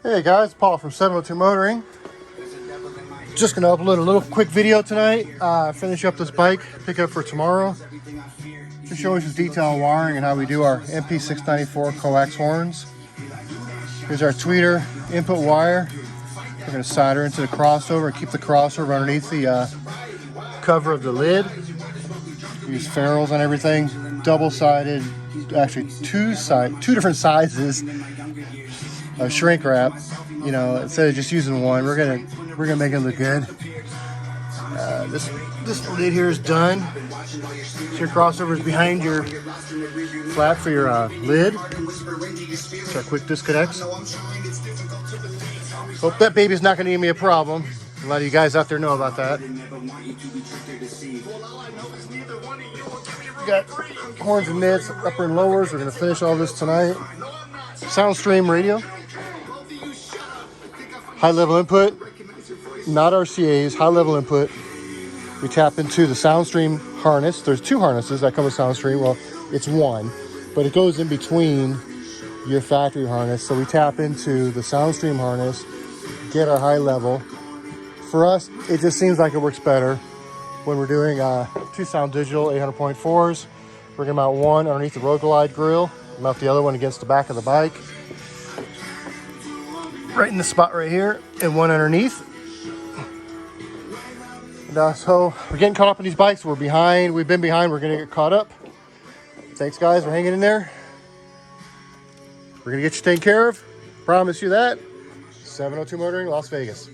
Hey guys, Paul from 702 Motoring. Just gonna upload a little quick video tonight. Finish up this bike, pick up for tomorrow. Just showing some detail on wiring and how we do our MP694 coax horns. Here's our tweeter input wire. We're gonna solder into the crossover and keep the crossover underneath the cover of the lid. Use ferrules on everything, double-sided, actually two different sizes of shrink wrap. You know, instead of just using one, we're gonna make it look good. This lid here is done. So your crossover is behind your flap for your lid. So our quick disconnects. Hope that baby's not gonna give me a problem. A lot of you guys out there know about that. We got horns and nits, upper and lowers. We're gonna finish all this tonight. Soundstream radio. High level input, not RCA's, high level input. We tap into the Soundstream harness. There's two harnesses that come with Soundstream. Well, it's one, but it goes in between your factory harness. So we tap into the Soundstream harness, get our high level. For us, it just seems like it works better when we're doing two Sound Digital 800.4s. We're gonna mount one underneath the Road Glide grill, mount the other one against the back of the bike. Right in the spot right here, and one underneath. And, so we're getting caught up in these bikes. We're behind. We've been behind. We're gonna get caught up. Thanks, guys. We're hanging in there. We're gonna get you taken care of. Promise you that. 702 Motoring, Las Vegas.